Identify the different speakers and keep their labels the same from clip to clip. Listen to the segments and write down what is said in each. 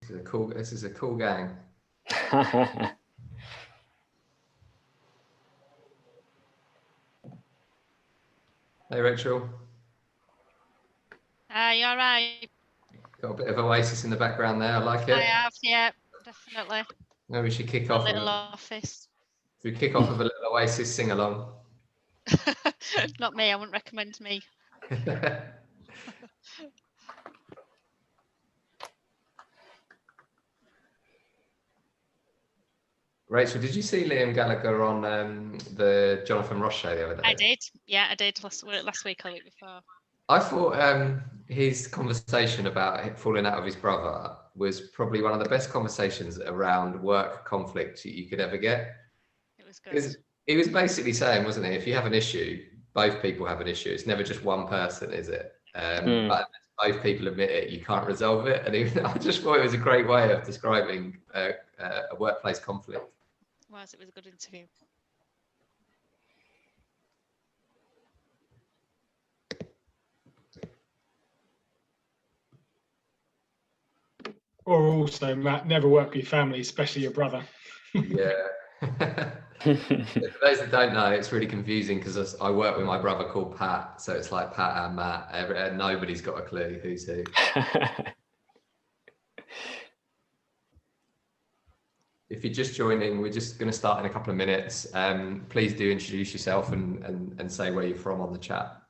Speaker 1: This is a cool gang. Hey, Rachel.
Speaker 2: You all right?
Speaker 1: Got a bit of Oasis in the background there. I like it.
Speaker 2: I have, yeah, definitely.
Speaker 1: Maybe we should kick
Speaker 2: A
Speaker 1: off.
Speaker 2: little office.
Speaker 1: If we kick off with a little Oasis sing along.
Speaker 2: Not me. I wouldn't recommend me.
Speaker 1: Rachel, did you see Liam Gallagher on the Jonathan Ross show the other day?
Speaker 2: I did. Yeah, I did last week or the week before.
Speaker 1: I thought his conversation about falling out with his brother was probably one of the best conversations around work conflict you could ever get.
Speaker 2: It was good.
Speaker 1: He was basically saying, wasn't he, if you have an issue, both people have an issue. It's never just one person, is it? But unless both people admit it, you can't resolve it. And I just thought it was a great way of describing a workplace conflict.
Speaker 2: It was a good interview.
Speaker 3: Or also, Matt, never work with your family, especially your brother.
Speaker 1: Yeah. For those that don't know, it's really confusing because I work with my brother called Pat, so it's like Pat and Matt. Nobody's got a clue who's who. If you're just joining, we're just going to start in a couple of minutes. Please do introduce yourself and say where you're from on the chat.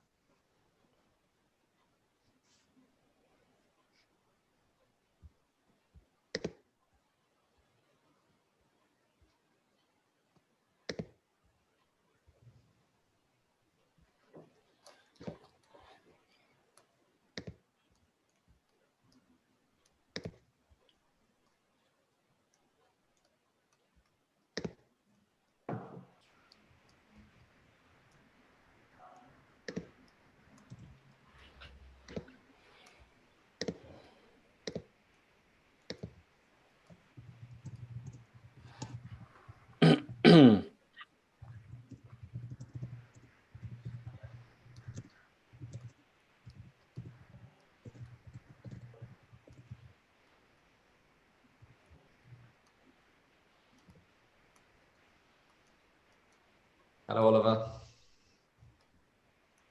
Speaker 1: Hello, Oliver.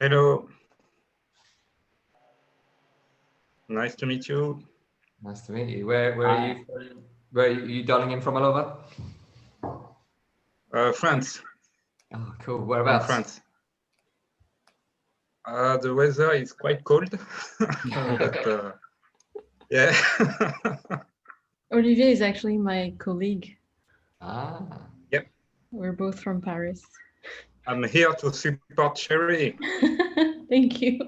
Speaker 4: Hello. Nice to meet you.
Speaker 1: Nice to meet you. Where are you? Where are you dialing in from, Oliver?
Speaker 4: France.
Speaker 1: Oh, cool. Whereabouts?
Speaker 4: France. The weather is quite cold, but yeah.
Speaker 5: Olivier is actually my colleague.
Speaker 1: Ah.
Speaker 4: Yep.
Speaker 5: We're both from Paris.
Speaker 4: I'm here to support Sherry.
Speaker 5: Thank you.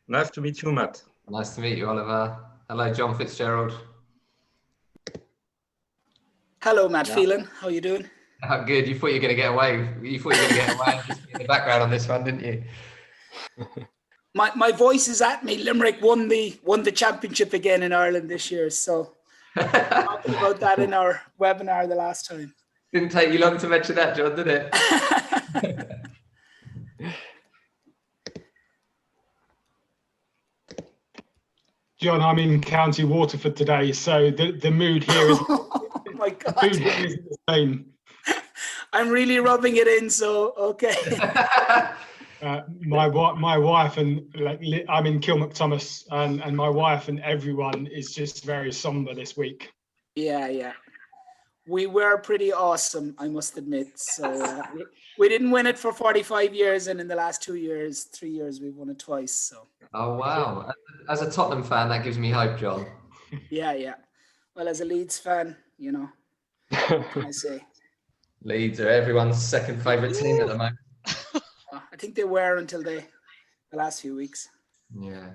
Speaker 4: Nice to meet you, Matt.
Speaker 1: Nice to meet you, Oliver. Hello, John Fitzgerald.
Speaker 6: Hello, Matt Phelan. How are you doing?
Speaker 1: Oh, good. You thought you were going to get away. You thought you were going to get away and just be in the background on this one, didn't you?
Speaker 6: My voice is at me. Limerick won the championship again in Ireland this year. So we talked about that in our webinar the last time.
Speaker 1: Didn't take you long to mention that, John, did it?
Speaker 3: John, I'm in County Waterford today, so the mood here is
Speaker 6: Oh my God.
Speaker 3: the mood here is the same.
Speaker 6: I'm really rubbing it in, so okay.
Speaker 3: My wife and I'm in Kilmacthomas, and my wife and everyone is just very somber this week.
Speaker 6: Yeah. We were pretty awesome, I must admit. So we didn't win it for 45 years, and in the last 3 years, we've won it twice. So.
Speaker 1: Oh, wow. As a Tottenham fan, that gives me hope, John.
Speaker 6: Yeah. Well, as a Leeds fan, you know, what can I say?
Speaker 1: Leeds are everyone's second favourite team at the moment.
Speaker 6: I think they were until the last few weeks.
Speaker 1: Yeah.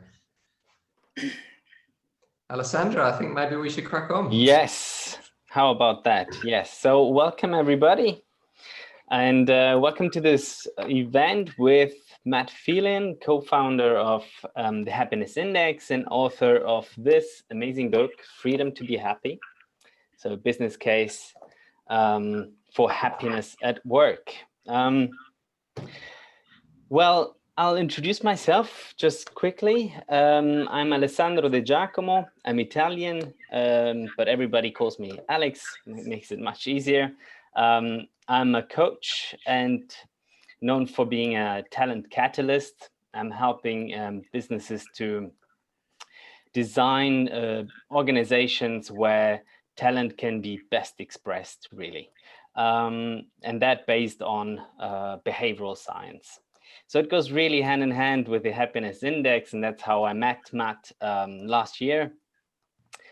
Speaker 1: Alessandra, I think maybe we should crack on.
Speaker 7: Yes. How about that? Yes. So welcome, everybody. And welcome to this event with Matt Phelan, co-founder of the Happiness Index and author of this amazing book, Freedom to be Happy. So a business case for happiness at work. Well, I'll introduce myself just quickly. I'm Alessandro De Giacomo. I'm Italian, but everybody calls me Alex. It makes it much easier. I'm a coach and known for being a talent catalyst. I'm helping businesses to design organizations where talent can be best expressed, really. And that based on behavioral science. So it goes really hand in hand with the happiness index, and that's how I met Matt last year.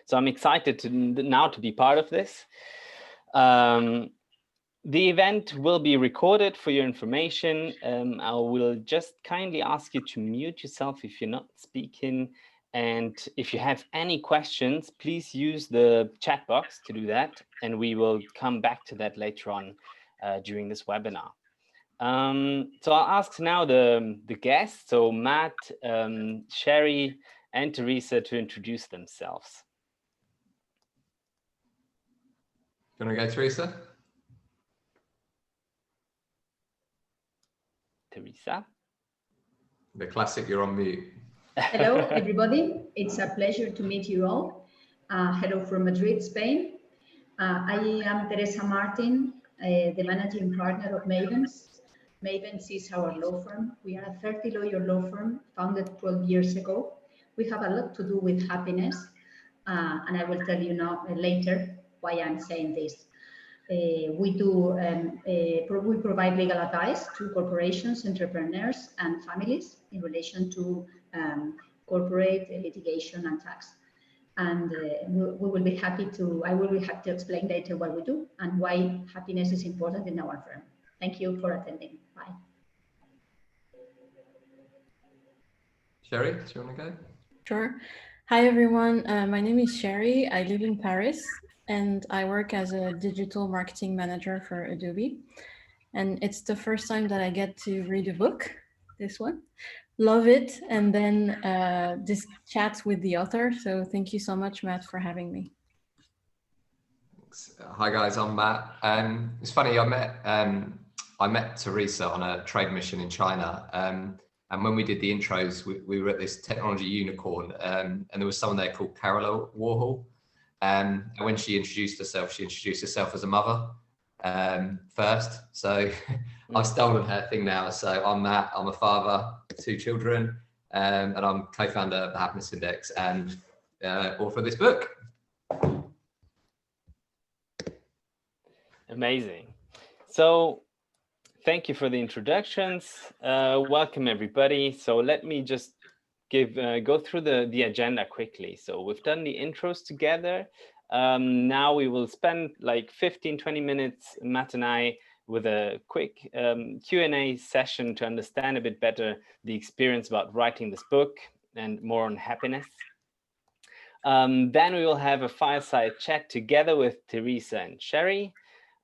Speaker 7: So I'm excited now to be part of this. The event will be recorded for your information. I will just kindly ask you to mute yourself if you're not speaking. And if you have any questions, please use the chat box to do that. And we will come back to that later on during this webinar. So I'll ask now the guests, so Matt, Sherry, and Teresa, to introduce themselves.
Speaker 1: You want to go, Teresa?
Speaker 7: Teresa?
Speaker 1: The classic, you're on mute.
Speaker 8: Hello, everybody. It's a pleasure to meet you all. Hello from Madrid, Spain. I am Teresa Martin, the managing partner of Mavens. Mavens is our law firm. We are a 30-lawyer law firm founded 12 years ago. We have a lot to do with happiness, and I will tell you now later why I'm saying this. We provide legal advice to corporations, entrepreneurs, and families in relation to corporate litigation and tax. And we will be happy to, I will be happy to explain later what we do and why happiness is important in our firm. Thank you for attending. Bye.
Speaker 1: Sherry, do you want to go?
Speaker 5: Sure. Hi, everyone. My name is Sherry. I live in Paris, and I work as a digital marketing manager for Adobe. And it's the first time that I get to read a book, this one. Love it. And then this chat with the author. So thank you so much, Matt, for having me.
Speaker 1: Hi guys, I'm Matt. It's funny, I met Teresa on a trade mission in China. And when we did the intros, we were at this technology unicorn, and there was someone there called Carola Warhol. And when she introduced herself as a mother first. So I've stolen her thing now. So I'm Matt, I'm a father, 2 children, and I'm co-founder of the Happiness Index and author of this book.
Speaker 7: Amazing. So thank you for the introductions. Welcome, everybody. So let me just go through the agenda quickly. So we've done the intros together. Now we will spend like 15-20 minutes, Matt and I, with a quick Q&A session to understand a bit better the experience about writing this book and more on happiness. Then we will have a fireside chat together with Teresa and Sherry.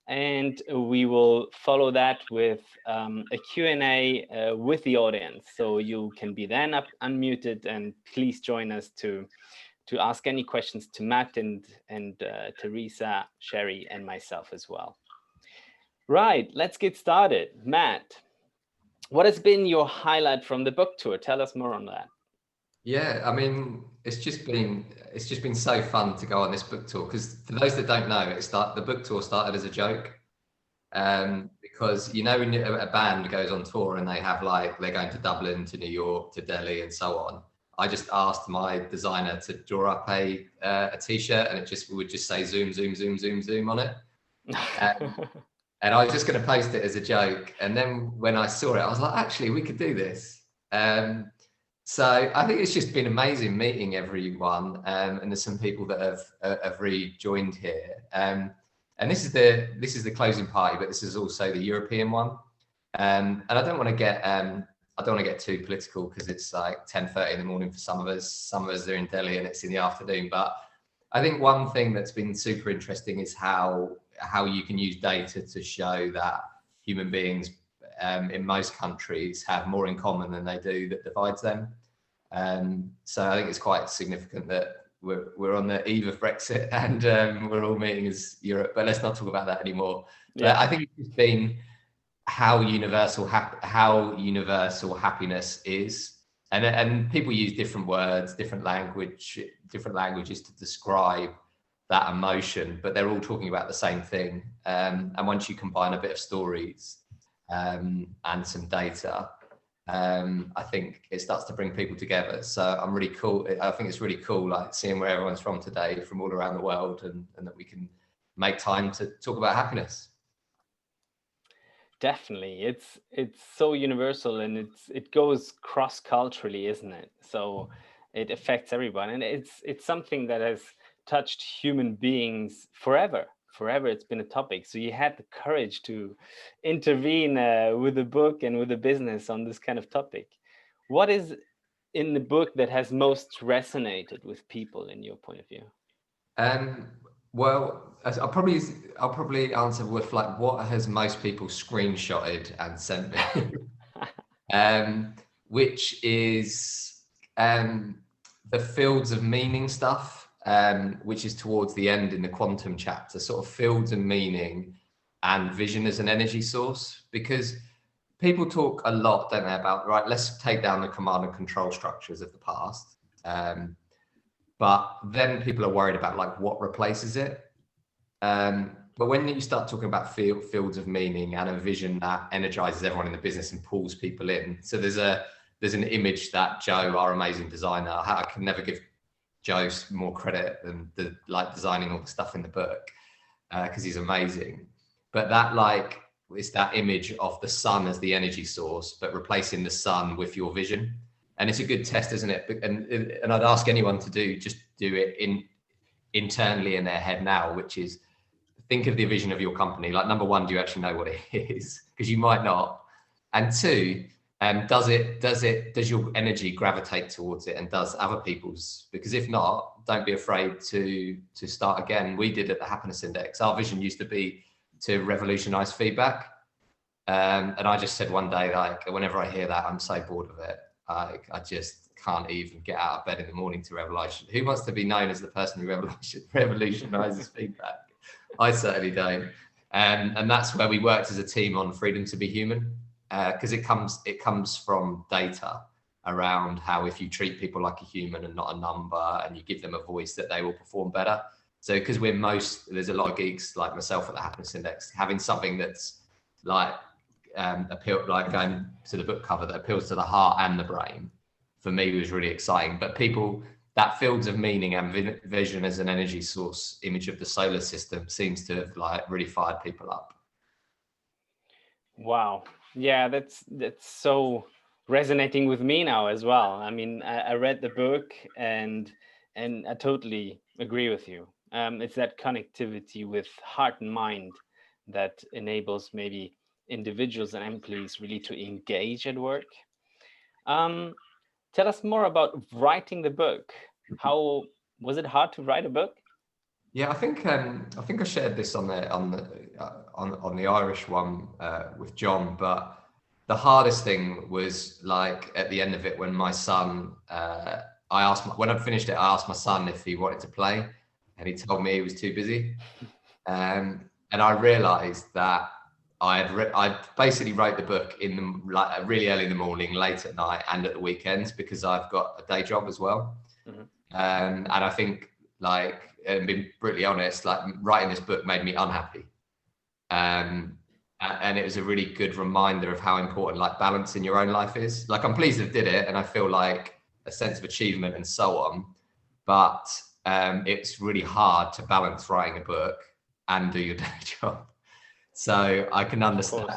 Speaker 7: And we will follow that with a Q&A with the audience. So you can be then unmuted, and please join us to ask any questions to Matt and Teresa, Sherry, and myself as well. Right, let's get started. Matt, what has been your highlight from the book tour? Tell us more on that.
Speaker 1: Yeah, I mean, it's just been so fun to go on this book tour, because for those that don't know, the book tour started as a joke, because you know when a band goes on tour and they have they're going to Dublin, to New York, to Delhi, and so on. I just asked my designer to draw up a t-shirt, and we would just say zoom, zoom, zoom, zoom, zoom on it. And I was just going to post it as a joke. And then when I saw it, I was like, actually, we could do this. So I think it's just been amazing meeting everyone, and there's some people that have rejoined here. And this is the closing party, but this is also the European one. And I don't want to get too political, because it's like 10:30 in the morning for some of us. Some of us are in Delhi and it's in the afternoon. But I think one thing that's been super interesting is how you can use data to show that human beings in most countries have more in common than they do that divides them. So I think it's quite significant that we're on the eve of Brexit, and we're all meeting as Europe, but let's not talk about that anymore. Yeah. But I think it's been how universal happiness is. And people use different words, different languages to describe that emotion, but they're all talking about the same thing. And once you combine a bit of stories and some data, I think it starts to bring people together. So I think it's really cool, like seeing where everyone's from today, from all around the world, and that we can make time to talk about happiness.
Speaker 7: Definitely, it's so universal, and it goes cross-culturally, isn't it? So it affects everyone, and it's something that has touched human beings forever. It's been a topic. So you had the courage to intervene with the book and with the business on this kind of topic. What is in the book that has most resonated with people in your point of view?
Speaker 1: Well, I'll probably answer with like, what has most people screenshotted and sent me, which is the fields of meaning stuff, which is towards the end in the quantum chapter, sort of fields of meaning and vision as an energy source. Because people talk a lot, don't they, about, right, let's take down the command and control structures of the past. But then people are worried about like what replaces it. But when you start talking about fields of meaning and a vision that energizes everyone in the business and pulls people in. So there's an image that Joe, our amazing designer, I can never give Joe more credit than designing all the stuff in the book, because he's amazing. But that it's that image of the sun as the energy source, but replacing the sun with your vision. And it's a good test, isn't it? And I'd ask anyone to do it internally in their head now, which is think of the vision of your company. Like, number one, do you actually know what it is? Because you might not. And two, does your energy gravitate towards it, and does other people's? Because if not, don't be afraid to start again. We did at the Happiness Index. Our vision used to be to revolutionize feedback. And I just said one day, like, whenever I hear that, I'm so bored of it. I just can't even get out of bed in the morning to revolution. Who wants to be known as the person who revolutionizes feedback? I certainly don't. And that's where we worked as a team on freedom to be human, because it comes from data around how if you treat people like a human and not a number, and you give them a voice, that they will perform better. So because there's a lot of geeks like myself at the Happiness Index, having something that's like going to the book cover that appeals to the heart and the brain, for me was really exciting. But that fields of meaning and vision as an energy source image of the solar system seems to have really fired people up.
Speaker 7: Wow. Yeah, that's so resonating with me now as well. I mean, I read the book and I totally agree with you. It's that connectivity with heart and mind that enables maybe individuals and employees really to engage at work. Tell us more about writing the book. How was it hard to write a book?
Speaker 1: Yeah, I think I shared this on the Irish one with John, but the hardest thing was like at the end of it, when my son, when I'd finished it, I asked my son if he wanted to play, and he told me he was too busy, and I realised that I basically wrote the book in really early in the morning, late at night, and at the weekends, because I've got a day job as well. Mm-hmm. And I think, and being brutally honest, writing this book made me unhappy. And it was a really good reminder of how important balance in your own life is. I'm pleased I did it, and I feel like a sense of achievement and so on. But it's really hard to balance writing a book and do your day job. So I can understand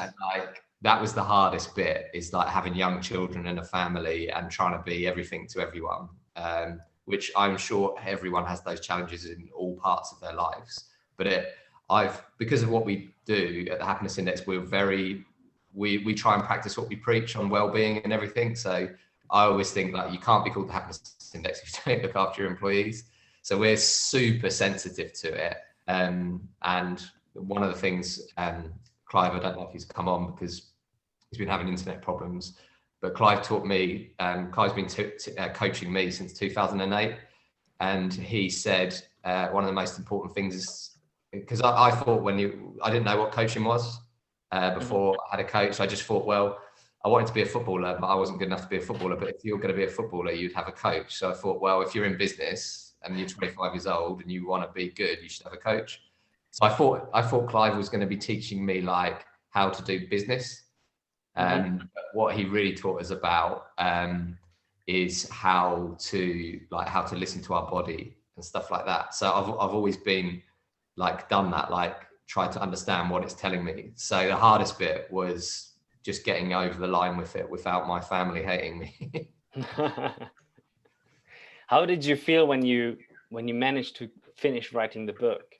Speaker 1: that was the hardest bit, is having young children and a family and trying to be everything to everyone, which I'm sure everyone has those challenges in all parts of their lives. But because of what we do at the Happiness Index, we try and practice what we preach on well-being and everything. So I always think you can't be called the Happiness Index if you don't look after your employees. So we're super sensitive to it. And one of the things, Clive, I don't know if he's come on because he's been having internet problems, but Clive taught me, Clive's been coaching me since 2008. And he said one of the most important things is, because I thought I didn't know what coaching was. before I had a coach. I just thought, well, I wanted to be a footballer, but I wasn't good enough to be a footballer. But if you're going to be a footballer, you'd have a coach. So I thought, well, if you're in business and you're 25 years old and you want to be good, you should have a coach. So I thought Clive was going to be teaching me like how to do business. But what he really taught us about is how to listen to our body and stuff like that. So I've always been like done that, like tried to understand what it's telling me. So the hardest bit was just getting over the line with it without my family hating me.
Speaker 7: How did you feel when you managed to finish writing the book?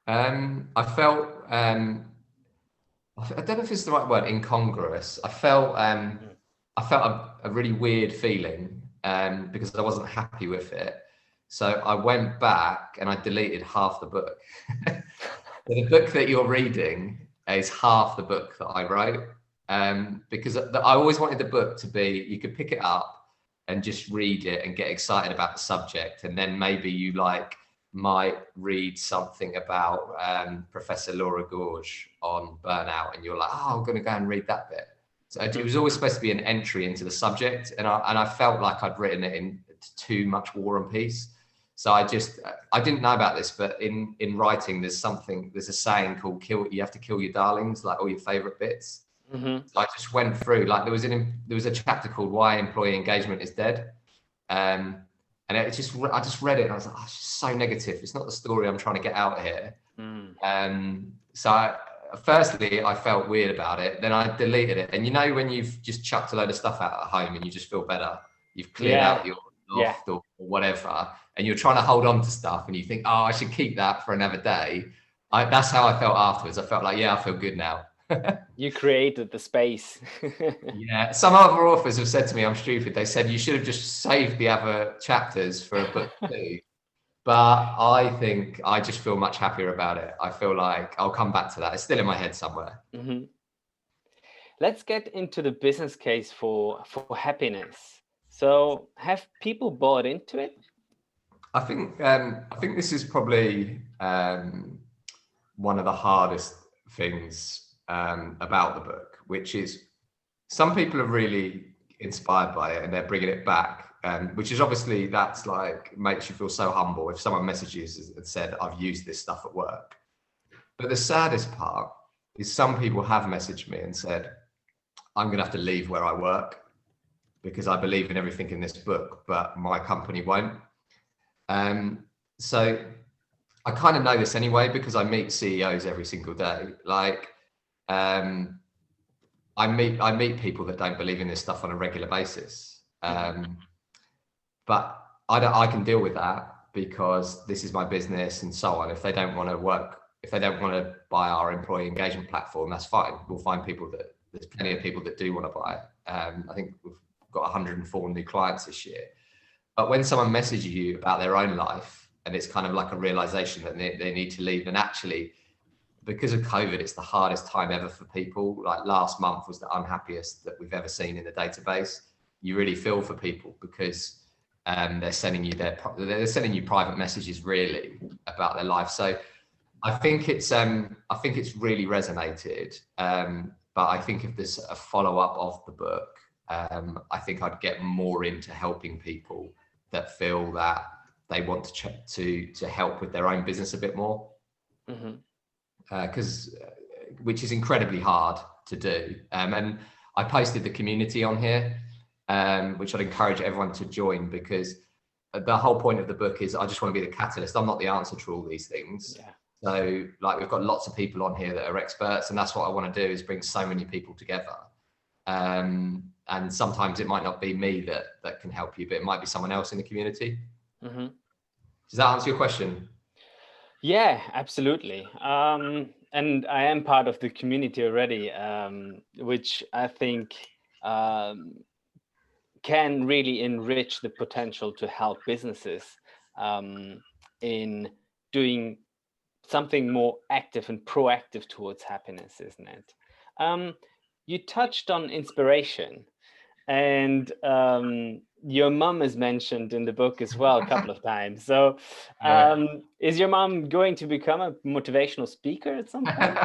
Speaker 1: I felt I don't know if it's the right word, incongruous. I felt a really weird feeling because I wasn't happy with it. So I went back and I deleted half the book. So the book that you're reading is half the book that I wrote. Because I always wanted the book to be, you could pick it up and just read it and get excited about the subject. And then maybe you might read something about Professor Laura Gorge on burnout. And you're like, oh, I'm going to go and read that bit. So it was always supposed to be an entry into the subject. And I felt like I'd written it in too much War and Peace. So I didn't know about this, but in writing, there's a saying called you have to kill your darlings, like all your favorite bits. So I just went through, like there was a chapter called Why Employee Engagement is Dead. And I just read it and I was like, oh, it's just so negative. It's not the story I'm trying to get out here. Firstly, I felt weird about it. Then I deleted it. And you know, when you've just chucked a load of stuff out at home and you just feel better, you've cleared out your loft or whatever, and you're trying to hold on to stuff and you think, oh, I should keep that for another day. That's how I felt afterwards. I felt like, yeah, I feel good now.
Speaker 7: You created the space.
Speaker 1: Yeah, some other authors have said to me I'm stupid. They said you should have just saved the other chapters for a book 2. But I think I just feel much happier about it. I feel like I'll come back to that. It's still in my head somewhere.
Speaker 7: Let's get into the business case for happiness. So have people bought into it?
Speaker 1: I think this is probably one of the hardest things about the book, which is some people are really inspired by it and they're bringing it back, which is obviously that's like makes you feel so humble if someone messages and said, I've used this stuff at work. But the saddest part is some people have messaged me and said, I'm gonna have to leave where I work because I believe in everything in this book, but my company won't. So I kind of know this anyway because I meet CEOs every single day. Like I meet people that don't believe in this stuff on a regular basis. But I can deal with that because this is my business and so on. If they don't want to buy our employee engagement platform, that's fine. We'll find there's plenty of people that do want to buy it. I think we've got 104 new clients this year. But when someone messages you about their own life and it's kind of like a realization that they need to leave, and actually because of COVID, it's the hardest time ever for people. Like last month was the unhappiest that we've ever seen in the database. You really feel for people because they're sending you private messages really about their life. So I think it's really resonated. But I think if there's a follow-up of the book, I think I'd get more into helping people that feel that they want to help with their own business a bit more. Which is incredibly hard to do. And I posted the community on here, which I'd encourage everyone to join because the whole point of the book is I just want to be the catalyst. I'm not the answer to all these things. Yeah. So like we've got lots of people on here that are experts, and that's what I want to do is bring so many people together. And sometimes it might not be me that can help you, but it might be someone else in the community. Does that answer your question?
Speaker 7: Yeah, absolutely. And I am part of the community already, which I think can really enrich the potential to help businesses in doing something more active and proactive towards happiness, isn't it? You touched on inspiration, and your mom is mentioned in the book as well a couple of times. So is your mom going to become a motivational speaker at some point?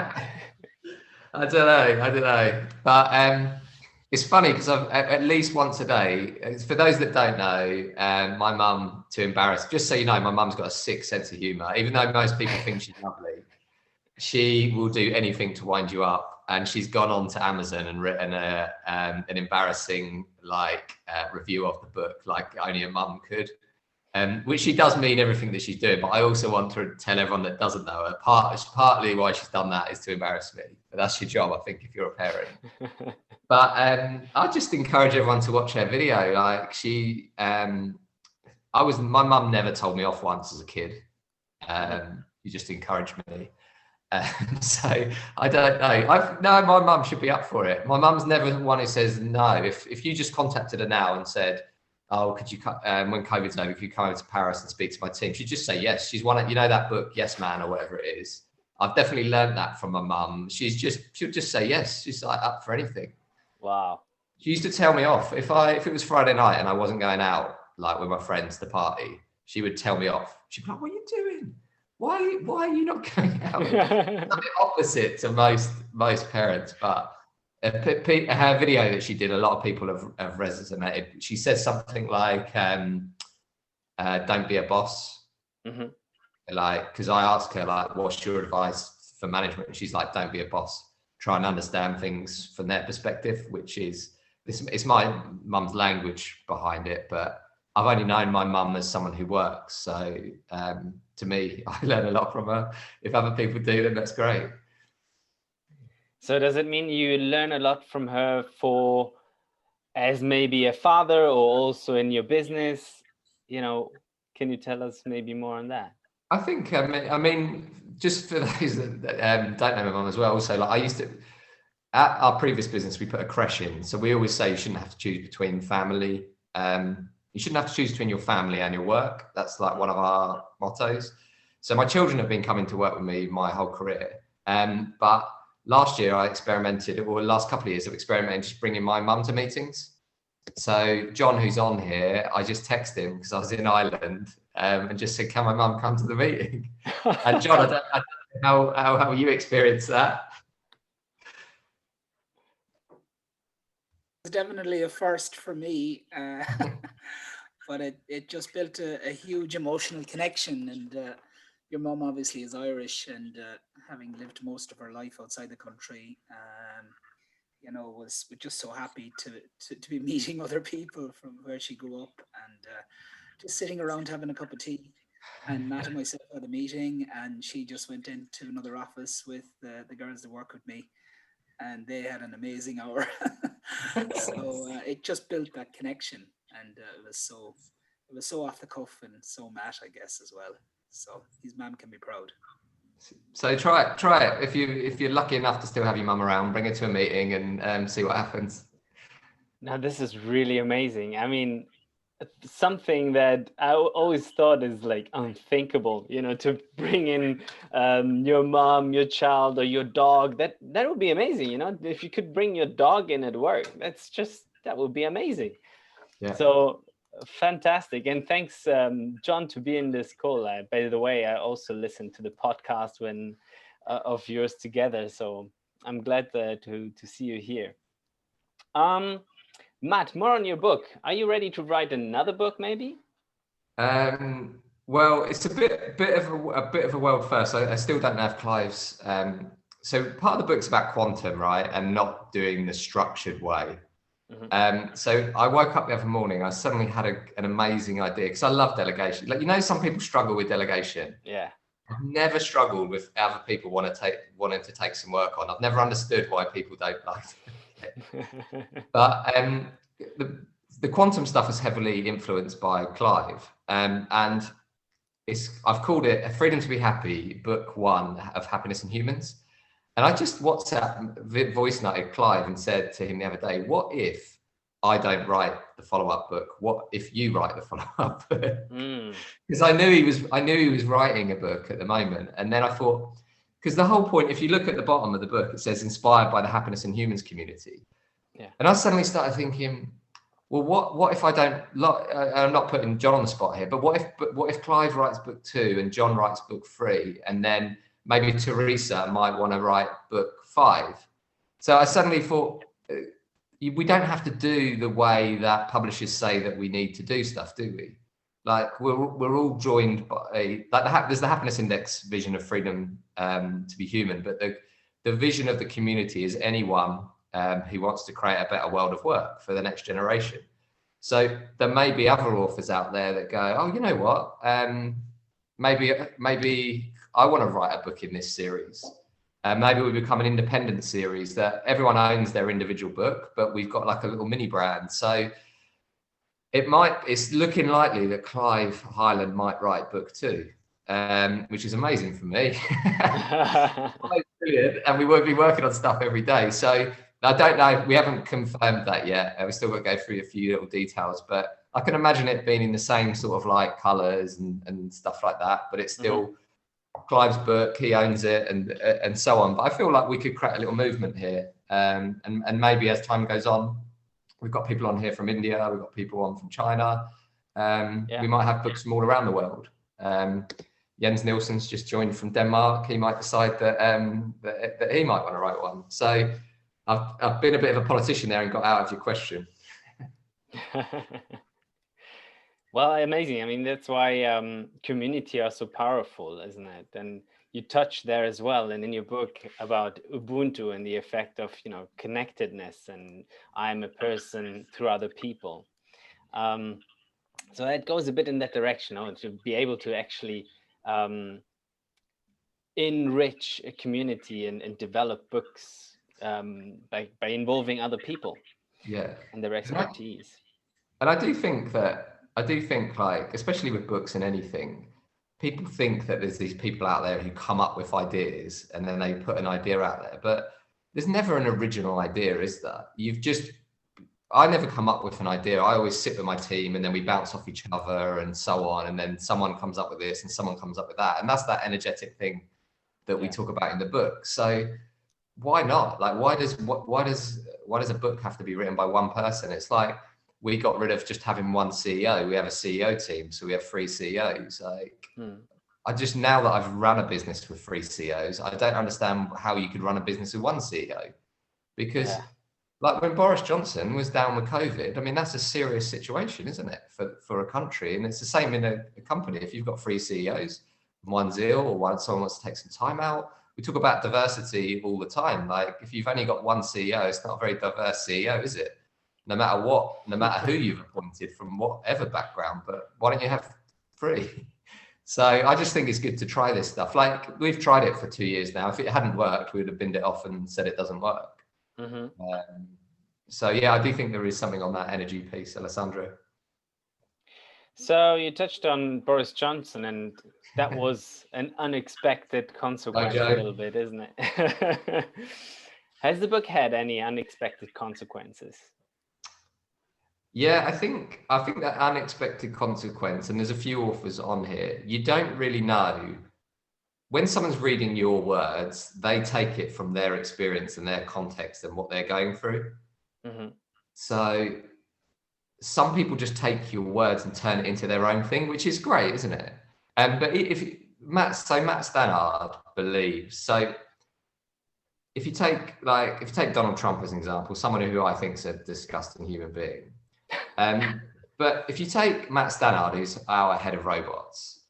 Speaker 1: I don't know. But it's funny because I've at least once a day. For those that don't know, my mum, to embarrass, just so you know, my mum's got a sick sense of humour. Even though most people think she's lovely, she will do anything to wind you up. And she's gone on to Amazon and written an embarrassing review of the book, like only a mum could. Which she does mean everything that she's doing, but I also want to tell everyone that doesn't know her. Partly why she's done that is to embarrass me. But that's your job, I think, if you're a parent. But I just encourage everyone to watch her video. Like my mum never told me off once as a kid. You just encouraged me. So I don't know. No, my mum should be up for it. My mum's never one who says no. If you just contacted her now and said, "Oh, could you when COVID's over, could you come over to Paris and speak to my team?" She'd just say yes. She's one of, you know, that book, Yes Man, or whatever it is. I've definitely learned that from my mum. She'll just say yes. She's like up for anything.
Speaker 7: Wow.
Speaker 1: She used to tell me off if it was Friday night and I wasn't going out like with my friends to party. She would tell me off. She'd be like, "What are you doing? Why are you not going out?" It's a bit opposite to most parents, but her video that she did, a lot of people have resonated. She says something like, "Don't be a boss."
Speaker 7: Mm-hmm.
Speaker 1: Like, because I asked her, like, "What's your advice for management?" And she's like, "Don't be a boss. Try and understand things from their perspective," which is it's my mum's language behind it, but I've only known my mum as someone who works. So to me, I learn a lot from her. If other people do, then that's great.
Speaker 7: So does it mean you learn a lot from her as maybe a father, or also in your business? You know, can you tell us maybe more on that?
Speaker 1: I think, I mean, just for those that don't know my mum as well, also, like, I used to, at our previous business, we put a creche in. So we always say you shouldn't have to choose between family. You shouldn't have to choose between your family and your work. That's like one of our mottos. So my children have been coming to work with me my whole career. But last year I experimented, or the last couple of years I've experimented just bringing my mum to meetings. So John, who's on here, I just texted him because I was in Ireland and just said, "Can my mum come to the meeting?" And John, I don't know how you experienced that.
Speaker 6: It's definitely a first for me, but it just built a huge emotional connection. And your mum obviously is Irish, and having lived most of her life outside the country, you know, was just so happy to be meeting other people from where she grew up, and just sitting around having a cup of tea. And Matt and myself had a meeting, and she just went into another office with the girls that work with me, and they had an amazing hour. So it just built that connection, and it was so off the cuff and so Matt, I guess, as well. So his mum can be proud.
Speaker 1: So try it. If you're lucky enough to still have your mum around, bring her to a meeting and see what happens.
Speaker 7: Now, this is really amazing. I mean, something that I always thought is like unthinkable, you know, to bring in your mom, your child, or your dog. That would be amazing, you know. If you could bring your dog in at work, that would be amazing. Yeah. So fantastic. And thanks, John, to be in this call. By the way, I also listened to the podcast of yours together. So I'm glad to see you here. Matt, more on your book. Are you ready to write another book, maybe?
Speaker 1: Well, it's a bit of a world first. I still don't know if Clive's. So part of the book's about quantum, right, and not doing the structured way. Mm-hmm. So I woke up the other morning. I suddenly had an amazing idea, because I love delegation. Like, you know, some people struggle with delegation.
Speaker 7: Yeah.
Speaker 1: I've never struggled with other people wanting to take some work on. I've never understood why people don't like it. But the quantum stuff is heavily influenced by Clive, and I've called it A Freedom to Be Happy, Book 1 of Happiness in Humans. And I just WhatsApp voice noted Clive and said to him the other day, "What if I don't write the follow-up book? What if you write the follow-up book?" Because I knew he was writing a book at the moment. And then I thought, because the whole point, if you look at the bottom of the book, it says inspired by the Happiness in Humans community. Yeah. And I suddenly started thinking, well, what if I don't? I'm not putting John on the spot here, but what if Clive writes book 2 and John writes book 3, and then maybe Teresa might want to write book 5? So I suddenly thought, we don't have to do the way that publishers say that we need to do stuff, do we? Like we're all joined by there's the happiness index vision of freedom to be human, but the vision of the community is anyone who wants to create a better world of work for the next generation. So there may be other authors out there that go, oh, you know what? Maybe I want to write a book in this series. Maybe we become an independent series that everyone owns their individual book, but we've got like a little mini brand. So it's looking likely that Clive Hyland might write book 2, which is amazing for me. Brilliant. And we won't be working on stuff every day. So I don't know. We haven't confirmed that yet. We still got to go through a few little details, but I can imagine it being in the same sort of like colors and stuff like that, but it's still Clive's book, he owns it, and so on. But I feel like we could create a little movement here, and maybe as time goes on, we've got people on here from India, we've got people on from China. We might have books from all around the world. Jens Nielsen's just joined from Denmark. He might decide that that he might want to write one. So I've been a bit of a politician there and got out of your question.
Speaker 7: Well, amazing. I mean, that's why community are so powerful, isn't it? And you touched there as well, and in your book about Ubuntu and the effect of, connectedness, and I'm a person through other people. So that goes a bit in that direction, to be able to actually enrich a community and develop books by involving other people, and their expertise.
Speaker 1: And I do think like, especially with books and anything, people think that there's these people out there who come up with ideas and then they put an idea out there, but there's never an original idea, is there? I never come up with an idea. I always sit with my team and then we bounce off each other and so on. And then someone comes up with this and someone comes up with that. And that's that energetic thing that we talk about in the book. So why not? Like, why does a book have to be written by one person? It's like, we got rid of just having one CEO. We have a CEO team, so we have 3 CEOs. Like, I just, now that I've run a business with 3 CEOs, I don't understand how you could run a business with one CEO. Because like when Boris Johnson was down with COVID, I mean, that's a serious situation, isn't it, for a country? And it's the same in a company. If you've got 3 CEOs, one's ill or someone wants to take some time out. We talk about diversity all the time. Like, if you've only got one CEO, it's not a very diverse CEO, is it? No matter what, no matter who you've appointed from whatever background, but why don't you have 3? So I just think it's good to try this stuff. Like, we've tried it for 2 years now. If it hadn't worked, we would have binned it off and said it doesn't work. So yeah, I do think there is something on that energy piece, Alessandro.
Speaker 7: So you touched on Boris Johnson, and that was an unexpected consequence a little bit, isn't it? Has the book had any unexpected consequences?
Speaker 1: Yeah, I think that unexpected consequence, and there's a few authors on here, you don't really know. When someone's reading your words, they take it from their experience and their context and what they're going through. So some people just take your words and turn it into their own thing, which is great, isn't it? But Matt Stannard believes, so if you take Donald Trump as an example, someone who I think is a disgusting human being. But if you take Matt Stannard, who's our head of robots,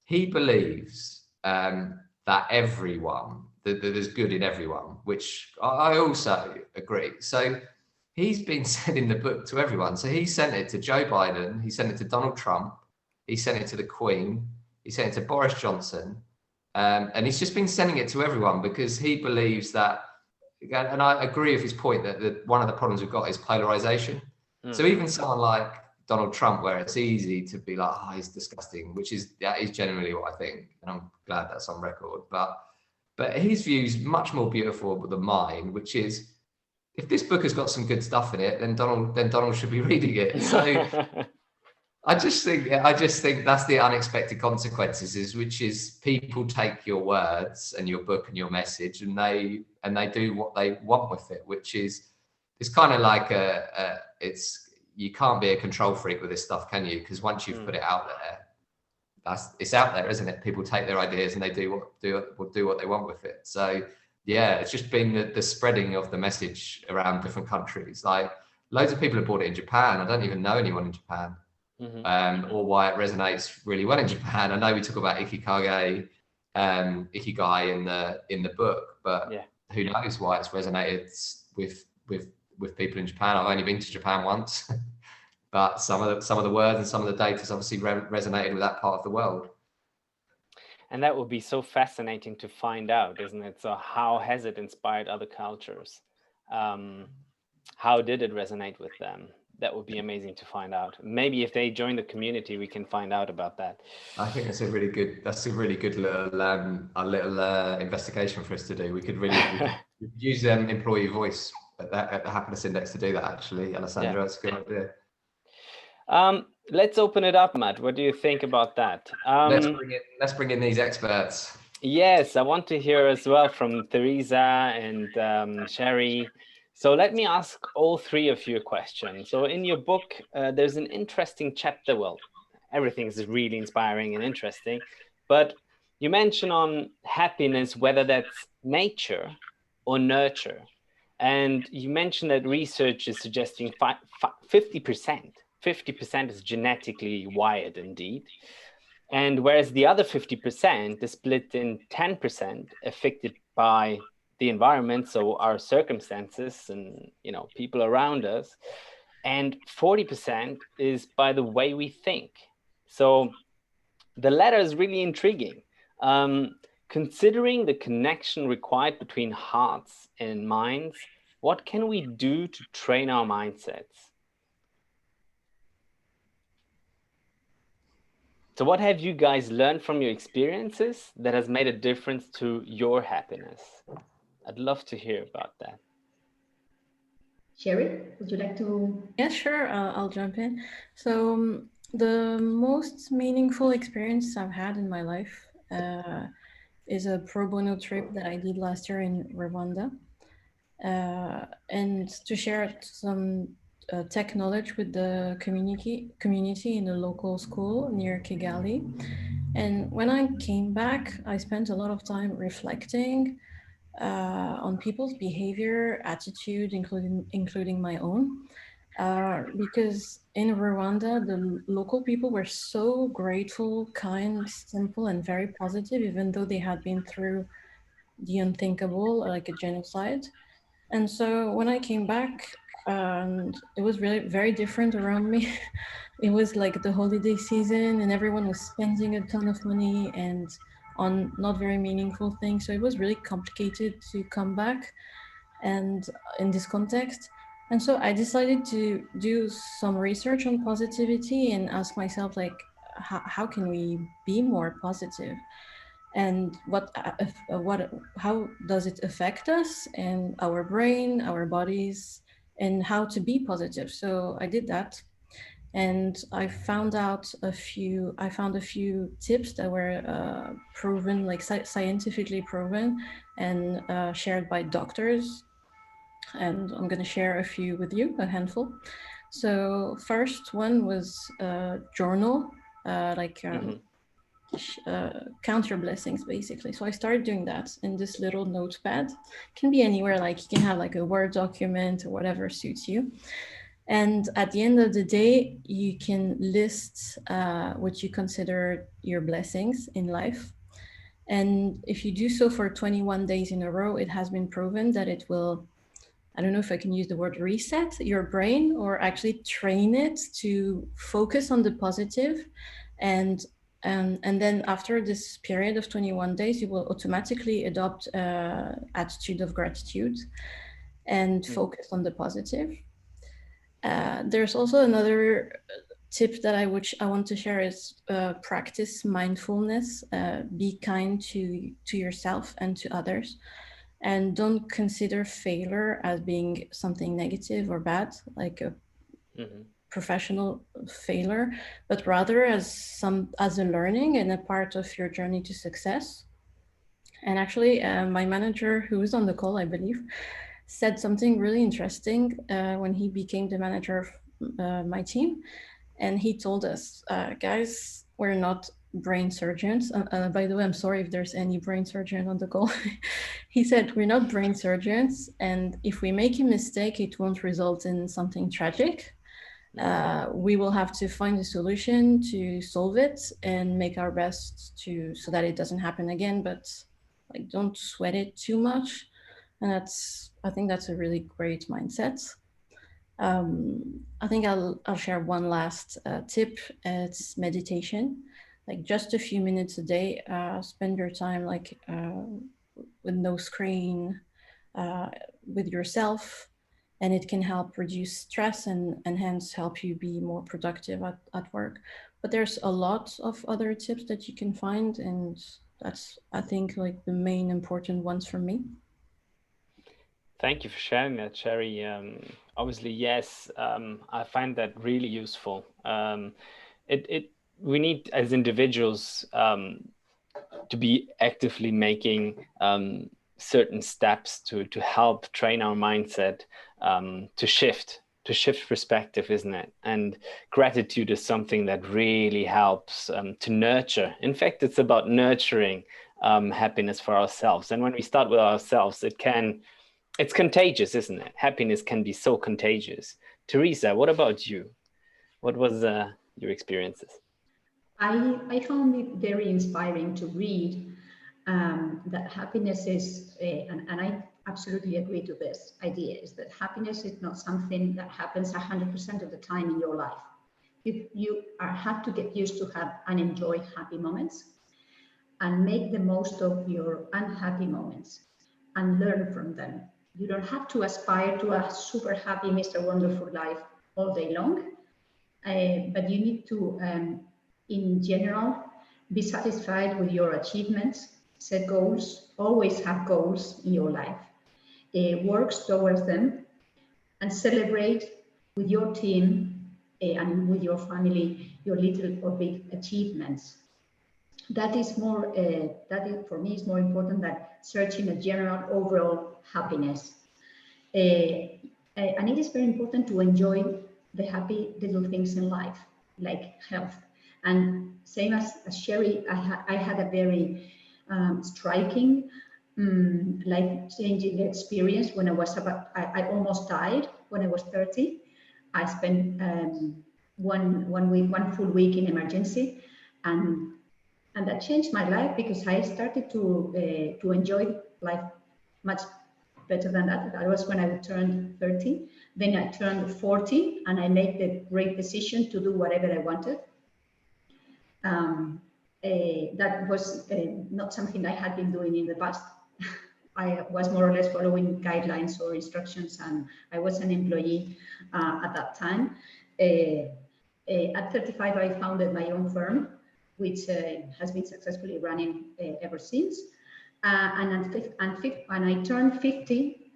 Speaker 1: he believes that everyone, that there's good in everyone, which I also agree. So he's been sending the book to everyone. So he sent it to Joe Biden, he sent it to Donald Trump, he sent it to the Queen, he sent it to Boris Johnson, and he's just been sending it to everyone because he believes that, and I agree with his point, that one of the problems we've got is polarization. So even someone like Donald Trump, where it's easy to be like, oh, he's disgusting, that is generally what I think, and I'm glad that's on record. But his view is much more beautiful than mine, which is, if this book has got some good stuff in it, then Donald should be reading it. So I just think that's the unexpected consequences, which is people take your words and your book and your message, and they do what they want with it, which is, it's kind of like you can't be a control freak with this stuff, can you? Because once you've put it out there, it's out there, isn't it? People take their ideas and they do what they want with it. So yeah, it's just been the spreading of the message around different countries. Like loads of people have bought it in Japan. I don't even know anyone in Japan, or why it resonates really well in Japan. I know we talk about ikigai in the book, but who knows why it's resonated with people in Japan. I've only been to Japan once, but some of the words and some of the data has obviously resonated with that part of the world.
Speaker 7: And that would be so fascinating to find out, isn't it? So how has it inspired other cultures? How did it resonate with them? That would be amazing to find out. Maybe if they join the community, we can find out about that.
Speaker 1: I think that's a really good little investigation for us to do. We could use employee voice at the happiness index to do that, actually. Alessandro, that's a good idea.
Speaker 7: Let's open it up, Matt. What do you think about that?
Speaker 1: Let's bring in these experts.
Speaker 7: Yes, I want to hear as well from Teresa and Sherry. So let me ask all three of you a question. So in your book, there's an interesting chapter. Well, everything is really inspiring and interesting, but you mention on happiness, whether that's nature or nurture. And you mentioned that research is suggesting 50%. 50% is genetically wired indeed. And whereas the other 50% is split in 10% affected by the environment, so our circumstances and people around us, and 40% is by the way we think. So the latter is really intriguing. Considering the connection required between hearts and minds, what can we do to train our mindsets? So what have you guys learned from your experiences that has made a difference to your happiness? I'd love to hear about that.
Speaker 8: Sherry, would you like to?
Speaker 5: Yeah, sure. I'll jump in. So the most meaningful experience I've had in my life is a pro bono trip that I did last year in Rwanda. And to share some tech knowledge with the community in a local school near Kigali. And when I came back, I spent a lot of time reflecting on people's behavior, attitude, including my own. Because in Rwanda, the local people were so grateful, kind, simple, and very positive, even though they had been through the unthinkable, like a genocide. And so when I came back, it was really very different around me. It was like the holiday season and everyone was spending a ton of money and on not very meaningful things. So it was really complicated to come back and in this context. And so I decided to do some research on positivity and ask myself, like, how can we be more positive? And how does it affect us and our brain, our bodies, and how to be positive? So I did that, and I found a few tips that were proven, like scientifically proven, and shared by doctors. And I'm going to share a few with you, a handful. So first one was journal, count your blessings, basically. So I started doing that in this little notepad. It can be anywhere, like you can have like a Word document or whatever suits you. And at the end of the day, you can list what you consider your blessings in life. And if you do so for 21 days in a row, it has been proven that it will, I don't know if I can use the word reset your brain, or actually train it to focus on the positive. And then after this period of 21 days, you will automatically adopt attitude of gratitude and focus on the positive. There's also another tip that I want to share is practice mindfulness. Be kind to yourself and to others, and don't consider failure as being something negative or bad, like a professional failure, but rather as a learning and a part of your journey to success. And actually, my manager, who is on the call, I believe, said something really interesting when he became the manager of my team. And he told us, guys, we're not brain surgeons. By the way, I'm sorry if there's any brain surgeon on the call. He said, we're not brain surgeons, and if we make a mistake, it won't result in something tragic. We will have to find a solution to solve it and make our best so that it doesn't happen again, but like don't sweat it too much. And I think that's a really great mindset. I think I'll share one last tip. It's meditation. Like just a few minutes a day, spend your time like with no screen, with yourself, and it can help reduce stress and hence help you be more productive at work. But there's a lot of other tips that you can find, and that's, I think, like the main important ones for me.
Speaker 7: Thank you for sharing that, Sherry. Obviously, yes, I find that really useful. We need, as individuals, to be actively making certain steps to help train our mindset to shift perspective, isn't it? And gratitude is something that really helps to nurture. In fact, it's about nurturing happiness for ourselves. And when we start with ourselves, it's contagious, isn't it? Happiness can be so contagious. Teresa, what about you? What was your experiences?
Speaker 8: I found it very inspiring to read that happiness is, and I absolutely agree to this idea, is that happiness is not something that happens 100% of the time in your life. You have to get used to have and enjoy happy moments and make the most of your unhappy moments and learn from them. You don't have to aspire to a super happy, Mr. Wonderful life all day long, but you need to, in general, be satisfied with your achievements, set goals, always have goals in your life, work towards them, and celebrate with your team and with your family your little or big achievements. That is more, for me, is more important than searching a general overall happiness. And it is very important to enjoy the happy little things in life, like health. And same as Sherry, I had a very striking, life-changing experience when I was I almost died when I was 30. I spent one full week in emergency, and that changed my life because I started to enjoy life much better than that. That was when I turned 30. Then I turned 40, and I made the great decision to do whatever I wanted. That was not something I had been doing in the past. I was more or less following guidelines or instructions, and I was an employee at that time. At 35, I founded my own firm, which has been successfully running ever since. And I turned 50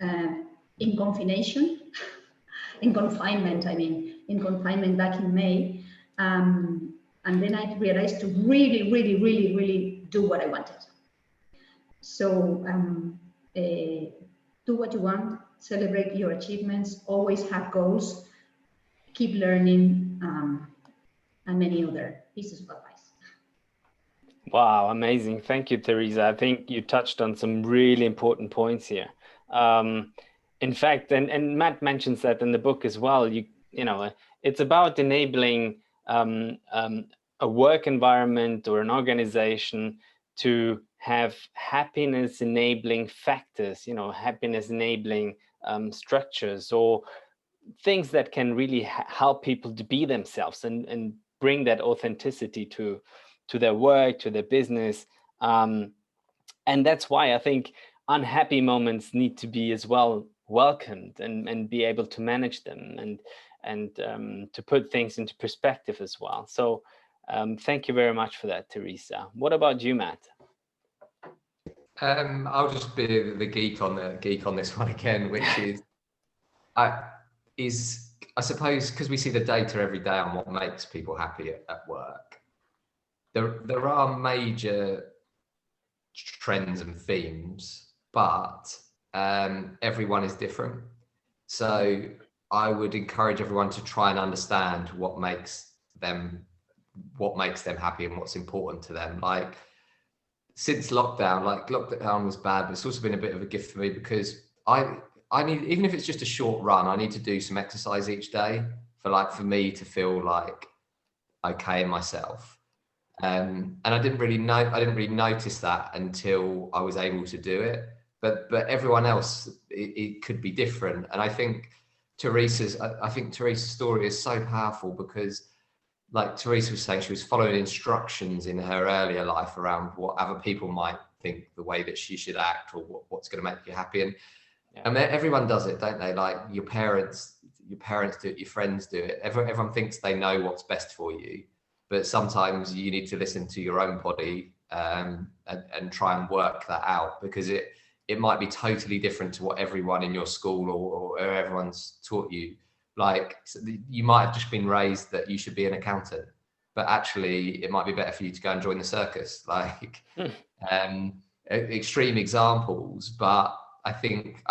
Speaker 8: in confinement, in confinement back in May. And then I realized to really do what I wanted. So do what you want, celebrate your achievements, always have goals, keep learning, and many other pieces of advice.
Speaker 7: Wow, amazing. Thank you, Teresa. I think you touched on some really important points here. In fact, and Matt mentions that in the book as well, you know, it's about enabling a work environment or an organization to have happiness enabling factors, you know, happiness enabling structures or things that can really help people to be themselves and bring that authenticity to their work, to their business. And that's why I think unhappy moments need to be as well welcomed and be able to manage them and to put things into perspective as well. So thank you very much for that, Teresa. What about you, Matt?
Speaker 1: I'll just be the geek on this one again, which is I suppose because we see the data every day on what makes people happy at work. There are major trends and themes, but everyone is different. So I would encourage everyone to try and understand what makes them what makes them happy and what's important to them. Like since lockdown, lockdown was bad, but it's also been a bit of a gift for me because I need, even if it's just a short run, I need to do some exercise each day for me to feel like okay in myself. And I didn't really notice that until I was able to do it. But everyone else, it could be different. And I think Teresa's story is so powerful because, like Teresa was saying, she was following instructions in her earlier life around what other people might think the way that she should act or what's going to make you happy. And I mean, everyone does it, don't they? Like your parents do it, your friends do it. Everyone thinks they know what's best for you, but sometimes you need to listen to your own body and try and work that out, because it might be totally different to what everyone in your school or everyone's taught you. Like you might have just been raised that you should be an accountant, but actually it might be better for you to go and join the circus. Like extreme examples, but I think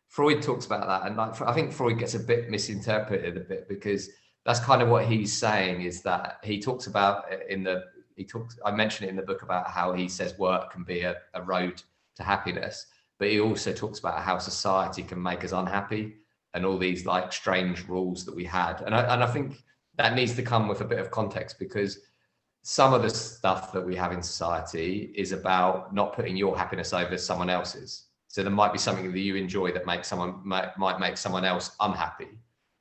Speaker 1: Freud talks about that, and I think Freud gets a bit misinterpreted a bit, because that's kind of what he's saying, is that he talks about I mentioned it in the book about how he says work can be a road to happiness, but he also talks about how society can make us unhappy and all these like strange rules that we had. And I think that needs to come with a bit of context, because some of the stuff that we have in society is about not putting your happiness over someone else's. So there might be something that you enjoy that might make someone else unhappy.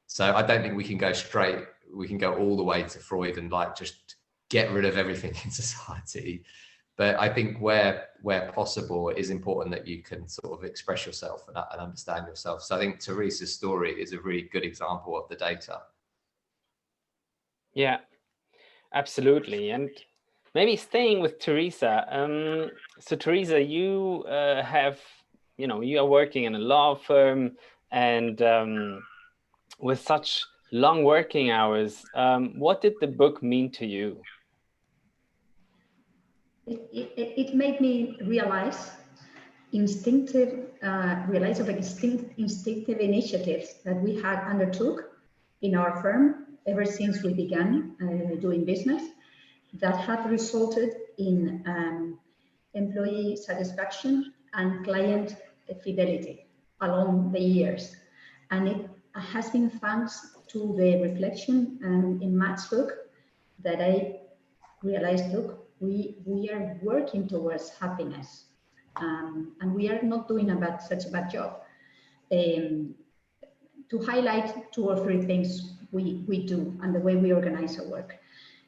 Speaker 1: So I don't think we can go all the way to Freud and like just get rid of everything in society. But I think where possible, it is important that you can sort of express yourself and understand yourself. So I think Teresa's story is a really good example of the data.
Speaker 7: Yeah, absolutely. And maybe staying with Teresa. So Teresa, you you are working in a law firm, and with such long working hours, what did the book mean to you?
Speaker 8: It made me realize instinctive initiatives that we had undertook in our firm ever since we began doing business, that had resulted in employee satisfaction and client fidelity along the years. And it has been thanks to the reflection in Matt's book that I realized, look, we are working towards happiness, and we are not doing such a bad job. To highlight 2 or 3 things we do and the way we organize our work.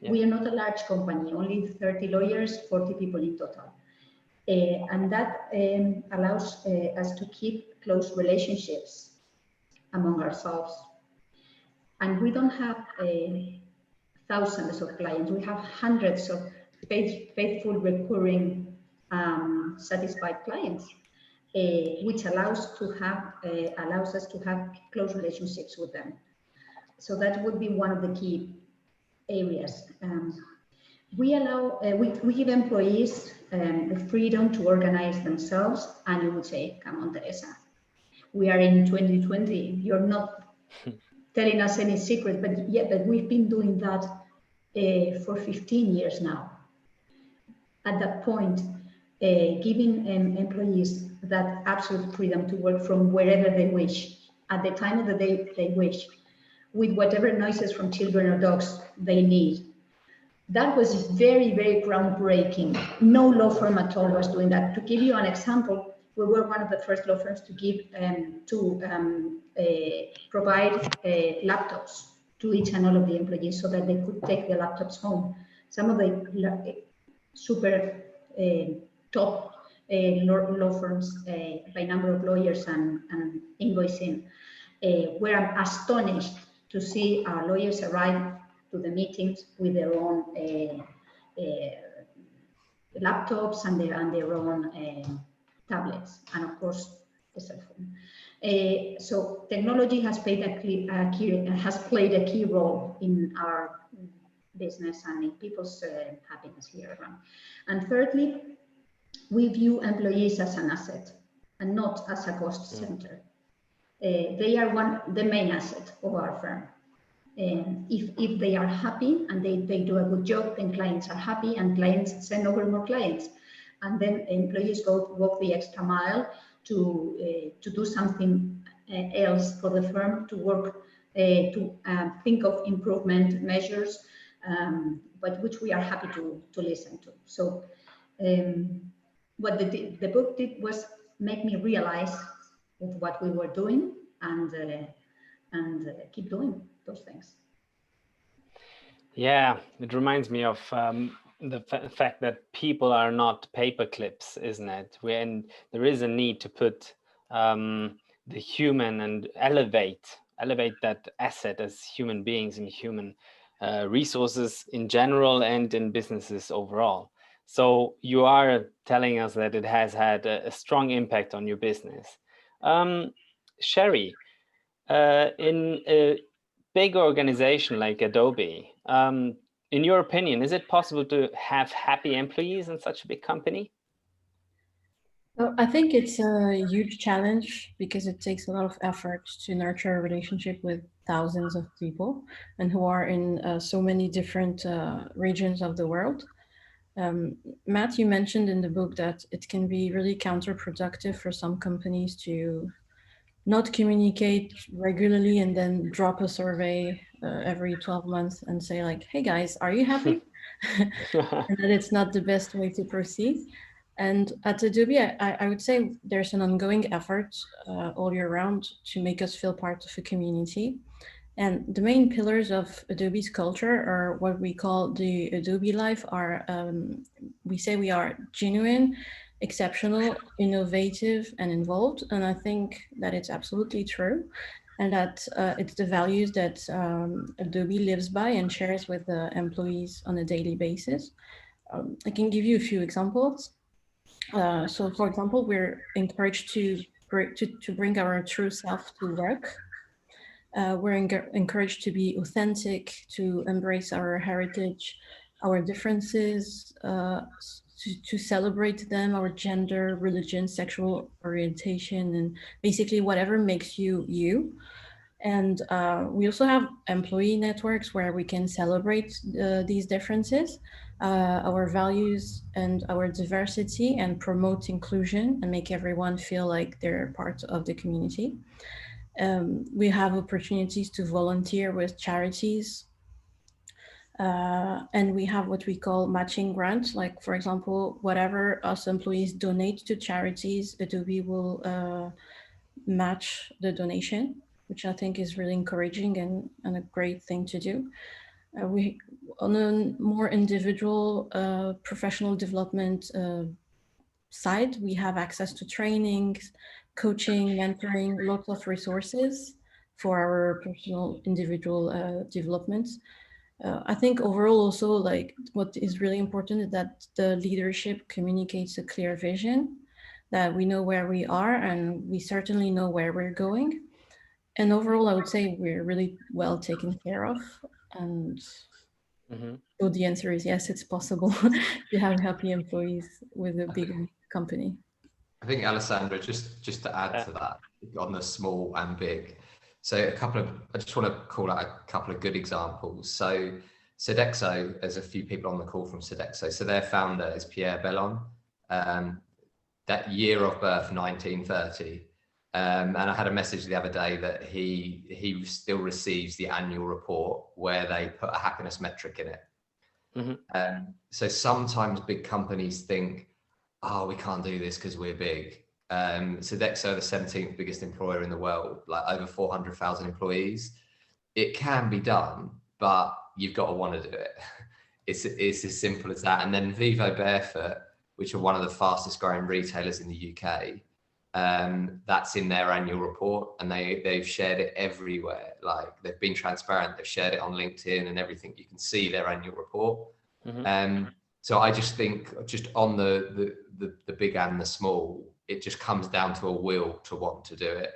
Speaker 8: Yeah. We are not a large company, only 30 lawyers, 40 people in total. And that allows us to keep close relationships among ourselves. And we don't have thousands of clients. We have hundreds of faithful, recurring, satisfied clients, which allows us to have close relationships with them. So that would be one of the key areas. We give employees the freedom to organize themselves, and you would say, come on, Teresa, we are in 2020. You're not telling us any secret, but we've been doing that for 15 years now. At that point, giving employees that absolute freedom to work from wherever they wish, at the time of the day they wish, with whatever noises from children or dogs they need. That was very, very groundbreaking. No law firm at all was doing that. To give you an example, we were one of the first law firms to provide laptops to each and all of the employees so that they could take their laptops home. Some of the super top law firms by number of lawyers and invoicing were astonished to see our lawyers arrive to the meetings with their own laptops and their own tablets, and of course the cell phone. So technology has played a key role in our business and in people's happiness here around. And thirdly, we view employees as an asset and not as a cost center. They are the main asset of our firm. If they are happy and they do a good job, then clients are happy and clients send over more clients. And then employees walk the extra mile to do something else for the firm, to work, to think of improvement measures, but which we are happy to listen to. So what the book did was make me realize what we were doing and keep doing those things.
Speaker 7: Yeah, it reminds me of the fact that people are not paper clips, isn't it? When there is a need to put the human and elevate that asset as human beings and human resources in general and in businesses overall. So you are telling us that it has had a strong impact on your business. Sherry, in a big organization like Adobe, in your opinion, is it possible to have happy employees in such a big company?
Speaker 5: Well, I think it's a huge challenge because it takes a lot of effort to nurture a relationship with thousands of people and who are in so many different regions of the world. Matt, you mentioned in the book that it can be really counterproductive for some companies to not communicate regularly and then drop a survey every 12 months and say like, hey guys, are you happy? And that it's not the best way to proceed. And at Adobe, I would say there's an ongoing effort all year round to make us feel part of a community. And the main pillars of Adobe's culture are what we call the Adobe Life are, we say we are genuine, exceptional, innovative, and involved. And I think that it's absolutely true. And that it's the values that Adobe lives by and shares with the employees on a daily basis. I can give you a few examples. So for example, we're encouraged to bring our true self to work. We're encouraged to be authentic, to embrace our heritage, our differences, to celebrate them, our gender, religion, sexual orientation, and basically whatever makes you you. And we also have employee networks where we can celebrate these differences, our values and our diversity, and promote inclusion and make everyone feel like they're part of the community. We have opportunities to volunteer with charities. And we have what we call matching grants. Like, for example, whatever us employees donate to charities, Adobe will match the donation, which I think is really encouraging and a great thing to do. We, on a more individual professional development side, we have access to trainings, coaching, mentoring, lots of resources for our personal individual developments. I think overall also, like, what is really important is that the leadership communicates a clear vision, that we know where we are and we certainly know where we're going. And overall, I would say we're really well taken care of. And so the answer is yes, it's possible to have happy employees with a big company.
Speaker 1: I think, Alessandra, just to add to that, on the small and big. So I just want to call out a couple of good examples. So Sodexo, there's a few people on the call from Sodexo. So their founder is Pierre Bellon. That year of birth, 1930. And I had a message the other day that he still receives the annual report where they put a happiness metric in it. So sometimes big companies think, oh, we can't do this because we're big. Sodexo, the 17th biggest employer in the world, like over 400,000 employees. It can be done, but you've got to want to do it. It's as simple as that. And then Vivo Barefoot, which are one of the fastest growing retailers in the UK, that's in their annual report, and they've shared it everywhere. Like, they've been transparent, they've shared it on LinkedIn and everything. You can see their annual report. So I just think, just on the big and the small, it just comes down to a will to want to do it,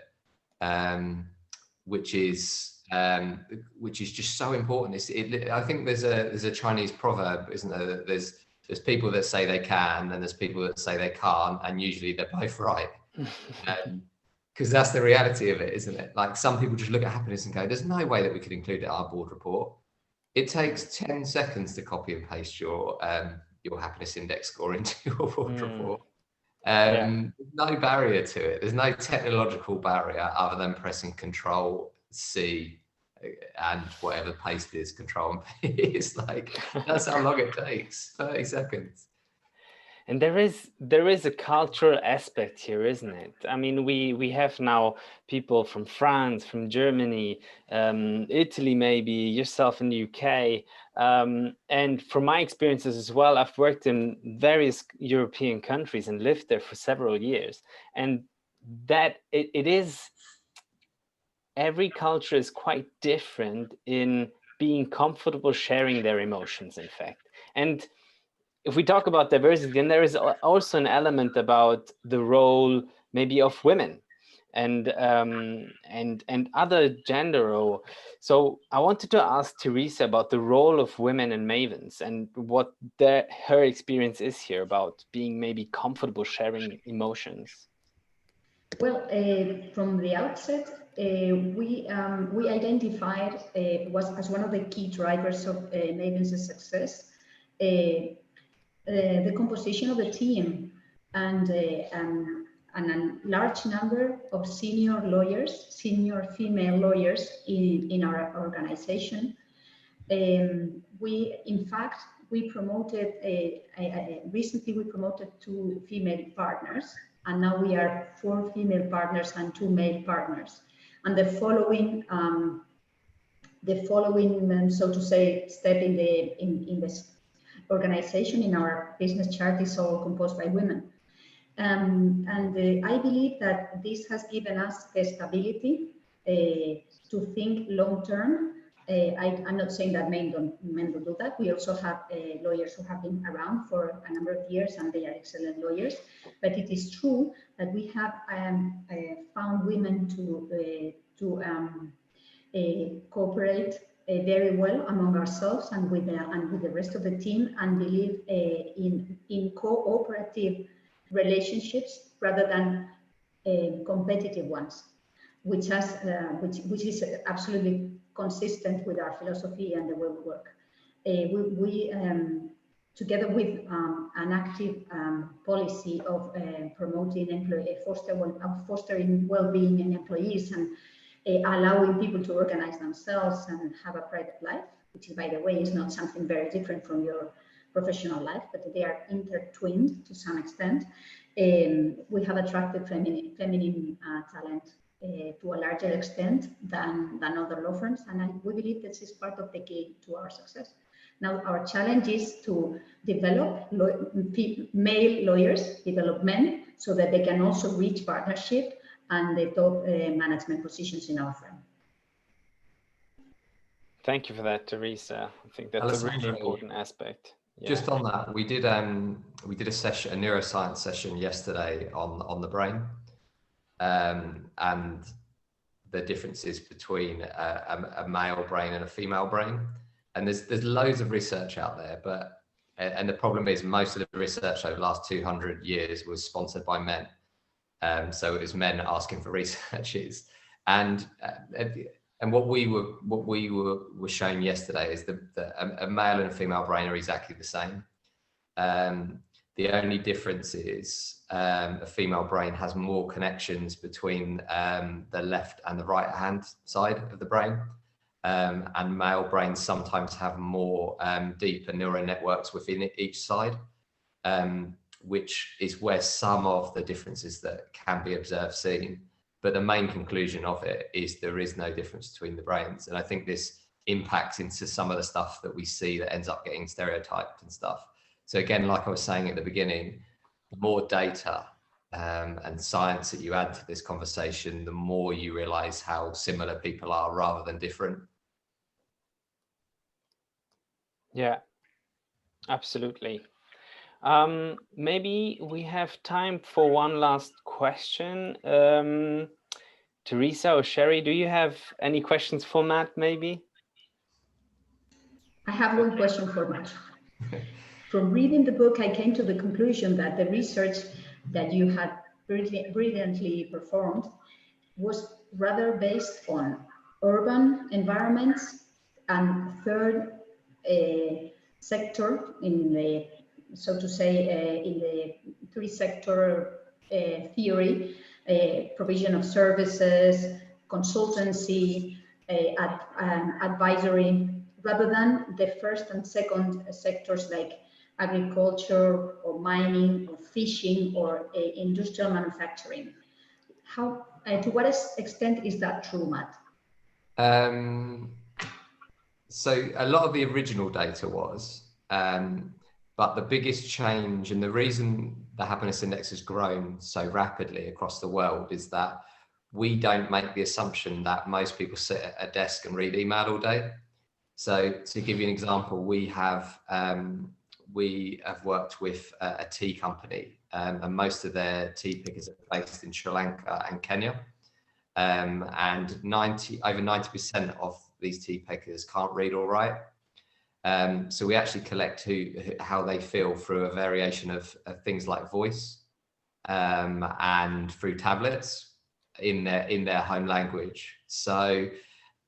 Speaker 1: which is just so important. I think there's a Chinese proverb, isn't there? That there's people that say they can and there's people that say they can't, and usually they're both right. Because that's the reality of it, isn't it? Like some people just look at happiness and go, there's no way that we could include it in our board report. It takes 10 seconds to copy and paste your happiness index score into your board report. There's no barrier to it. There's no technological barrier other than pressing Control C and whatever paste is, Control and P. It's like, that's how long it takes, 30 seconds.
Speaker 7: And there is a cultural aspect here, isn't it? I mean, we have now people from France, from Germany, Italy, maybe yourself in the UK, and from my experiences as well, I've worked in various European countries and lived there for several years, and that it is, every culture is quite different in being comfortable sharing their emotions, in fact. And if we talk about diversity, then there is also an element about the role maybe of women and other gender role. So I wanted to ask Teresa about the role of women in Mavens and what her experience is here about being maybe comfortable sharing emotions.
Speaker 8: Well, from the outset, we identified as one of the key drivers of Mavens' success the composition of the team and a large number of senior female lawyers in our organization. Recently we promoted 2 female partners, and now we are 4 female partners and 2 male partners. And the following, so to say, step in this organization in our business chart is all composed by women. I believe that this has given us the stability to think long term. I'm not saying that men don't do that. We also have lawyers who have been around for a number of years and they are excellent lawyers. But it is true that we have found women to cooperate very well among ourselves and with the rest of the team, and believe in cooperative relationships rather than competitive ones, which is absolutely consistent with our philosophy and the way we work. We together with an active policy of promoting fostering well-being in employees and allowing people to organize themselves and have a private life, which, by the way, is not something very different from your professional life, but they are intertwined to some extent. We have attracted feminine talent to a larger extent than other law firms, and we believe this is part of the key to our success. Now, our challenge is to develop male lawyers, develop men, so that they can also reach partnership and the top management positions in our firm.
Speaker 7: Thank you for that, Teresa. I think that's a really important aspect. Yeah.
Speaker 1: Just on that, we did a neuroscience session yesterday on the brain, and the differences between a male brain and a female brain. And there's loads of research out there, and the problem is most of the research over the last 200 years was sponsored by men. So it was men asking for researches, and what we were shown yesterday is that a male and a female brain are exactly the same. The only difference is a female brain has more connections between the left and the right hand side of the brain, and male brains sometimes have more deeper neural networks within each side. Which is where some of the differences that can be observed seen. But the main conclusion of it is there is no difference between the brains. And I think this impacts into some of the stuff that we see that ends up getting stereotyped and stuff. So again, like I was saying at the beginning, the more data and science that you add to this conversation, the more you realize how similar people are rather than different.
Speaker 7: Yeah, absolutely. Maybe we have time for one last question. Teresa or Sherry, do you have any questions for Matt, maybe?
Speaker 8: I have one question for Matt. From reading the book, I came to the conclusion that the research that you had brilliantly performed was rather based on urban environments, and third sector in the, so to say, in the three sector theory, provision of services, consultancy, advisory, rather than the first and second sectors like agriculture or mining or fishing or industrial manufacturing. How, to what extent is that true, Matt?
Speaker 1: So a lot of the original data was, but the biggest change and the reason the happiness index has grown so rapidly across the world is that we don't make the assumption that most people sit at a desk and read email all day. So to give you an example, we have worked with a tea company, and most of their tea pickers are based in Sri Lanka and Kenya. And over 90% of these tea pickers can't read or write. So we actually collect how they feel through a variation of things like voice, and through tablets in their home language. So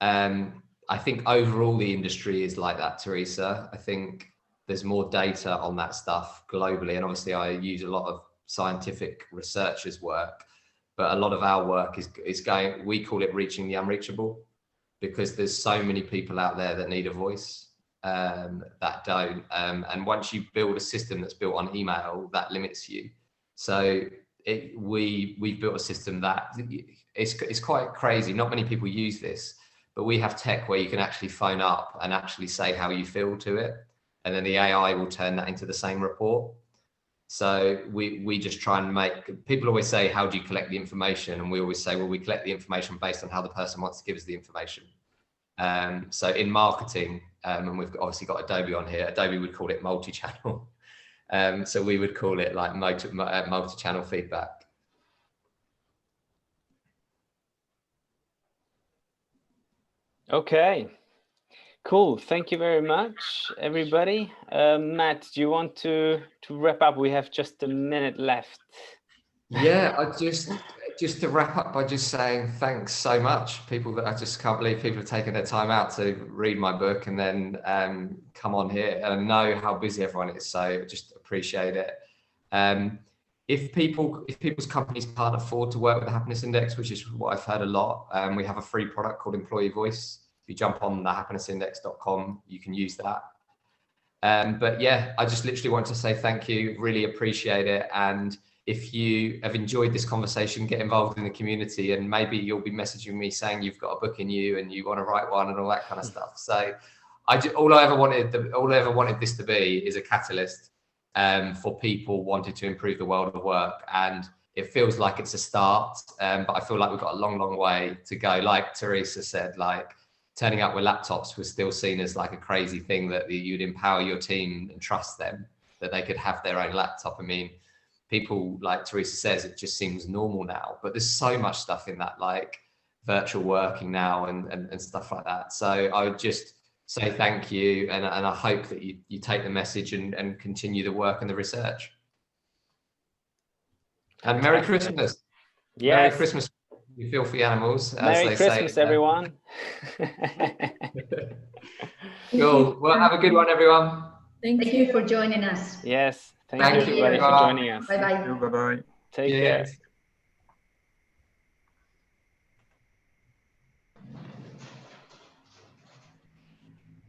Speaker 1: I think overall the industry is like that, Teresa. I think there's more data on that stuff globally, and obviously I use a lot of scientific researchers' work, but a lot of our work is going, we call it reaching the unreachable, because there's so many people out there that need a voice that don't. And once you build a system that's built on email, that limits you. So we've built a system that it's quite crazy. Not many people use this, but we have tech where you can actually phone up and actually say how you feel to it, and then the AI will turn that into the same report. So we just try and make, people always say, how do you collect the information? And we always say, well, we collect the information based on how the person wants to give us the information. So in marketing, and we've obviously got Adobe on here, Adobe would call it multi-channel. So we would call it like multi-channel feedback.
Speaker 7: Okay, cool. Thank you very much, everybody. Matt, do you want to wrap up? We have just a minute left.
Speaker 1: Yeah, I just to wrap up by just saying thanks so much. People that I just can't believe people have taken their time out to read my book and then come on here. And I know how busy everyone is, so just appreciate it. If people's companies can't afford to work with the happiness index, which is what I've heard a lot, we have a free product called Employee Voice. If you jump on thehappinessindex.com, you can use that. But yeah, I just literally want to say thank you, really appreciate it. And if you have enjoyed this conversation, get involved in the community, and maybe you'll be messaging me saying you've got a book in you and you want to write one and all that kind of stuff. So all I ever wanted this to be is a catalyst for people wanting to improve the world of work. And it feels like it's a start, but I feel like we've got a long, long way to go. Like Teresa said, like turning up with laptops was still seen as like a crazy thing, that you'd empower your team and trust them that they could have their own laptop. I mean, people, like Teresa says, it just seems normal now, but there's so much stuff in that, like virtual working now and stuff like that. So I would just say thank you, and I hope that you take the message and continue the work and the research. And Merry Christmas.
Speaker 7: Yes.
Speaker 1: Merry Christmas, you filthy animals, as
Speaker 7: Merry
Speaker 1: they
Speaker 7: Christmas,
Speaker 1: say.
Speaker 7: everyone.
Speaker 1: Cool. Well, have a good one, everyone.
Speaker 8: Thank you for joining us.
Speaker 7: Yes. Thank
Speaker 1: Thank
Speaker 7: you
Speaker 1: you,
Speaker 7: everybody for joining us.
Speaker 8: Bye-bye.
Speaker 4: Bye-bye.
Speaker 7: Take care.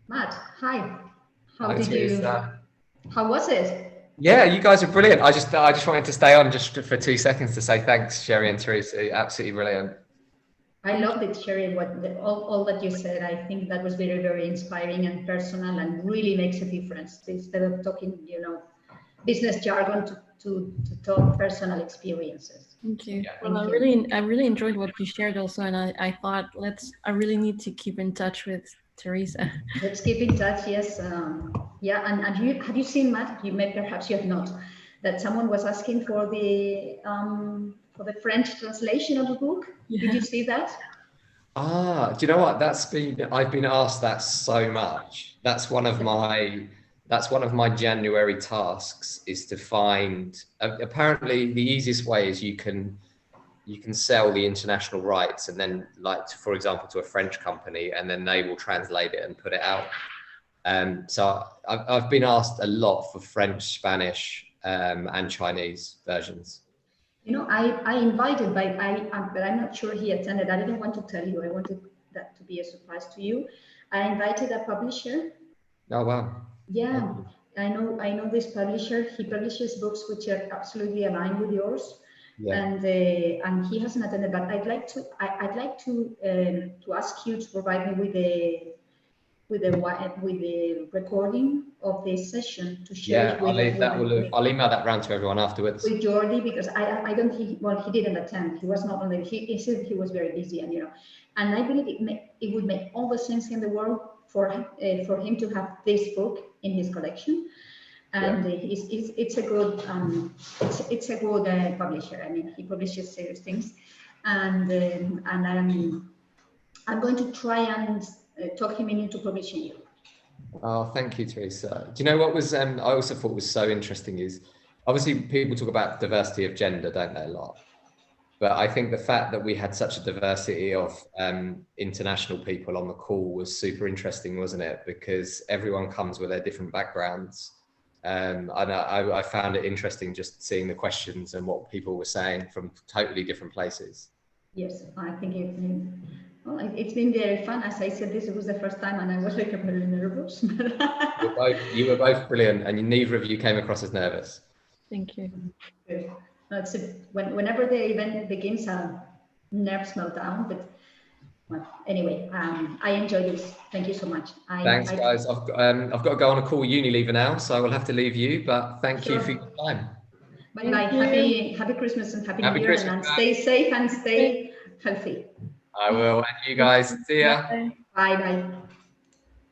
Speaker 8: Matt, hi.
Speaker 1: Hi, Teresa.
Speaker 8: How was it?
Speaker 1: Yeah, you guys are brilliant. I just wanted to stay on just for 2 seconds to say thanks, Sherry and Teresa. Absolutely brilliant.
Speaker 8: I loved it, Sherry, all that you said. I think that was very, very inspiring and personal, and really makes a difference. Instead of talking, business jargon, to talk personal experiences.
Speaker 5: Thank you.
Speaker 1: Yeah.
Speaker 5: Well, I really enjoyed what you shared also, and I thought I really need to keep in touch with Teresa.
Speaker 8: Let's keep in touch. Yes. Yeah. And have you seen, Matt? Perhaps you have not. That someone was asking for the French translation of the book. Yeah. Did you see that?
Speaker 1: Do you know what? I've been asked that so much. That's one of my January tasks, is to find, apparently the easiest way is you can you can sell the international rights, and then like, for example, to a French company, and then they will translate it and put it out. So I've been asked a lot for French, Spanish, and Chinese versions.
Speaker 8: You know, I invited, but I'm not sure he attended. I didn't want to tell you. I wanted that to be a surprise to you. I invited a publisher.
Speaker 1: Oh wow!
Speaker 8: Yeah, I know this publisher. He publishes books which are absolutely aligned with yours. Yeah. And he hasn't attended. But I'd like to ask you to provide me with the recording of this session to share.
Speaker 1: Yeah, I'll email that round to everyone afterwards.
Speaker 8: With Jordi, because I don't think, well, he didn't attend. He was not on the, he said he was very busy, and and I believe it would make all the sense in the world for him to have this book in his collection. And it's a good publisher. I mean, he publishes serious things, and I'm going to try and talk him into publishing you.
Speaker 1: Oh, thank you, Teresa. Do you know what was I also thought was so interesting is, obviously people talk about diversity of gender, don't they, a lot? But I think the fact that we had such a diversity of international people on the call was super interesting, wasn't it? Because everyone comes with their different backgrounds. And I found it interesting just seeing the questions and what people were saying from totally different places.
Speaker 8: Yes, I think it's been very fun. As I said, this was the first time, and I was like a little nervous.
Speaker 1: You were both brilliant, and neither of you came across as nervous.
Speaker 5: Thank you.
Speaker 8: Good. No, whenever the event begins, nerves melt down. But well, anyway, I enjoyed this. Thank you so much.
Speaker 1: Thanks, guys. I've got to go on a call with Unilever now, so I will have to leave you. But thank you for your time.
Speaker 8: Bye bye. Happy Christmas and happy New Year, and stay safe and stay healthy.
Speaker 1: I will. And you guys, see ya.
Speaker 8: Bye bye.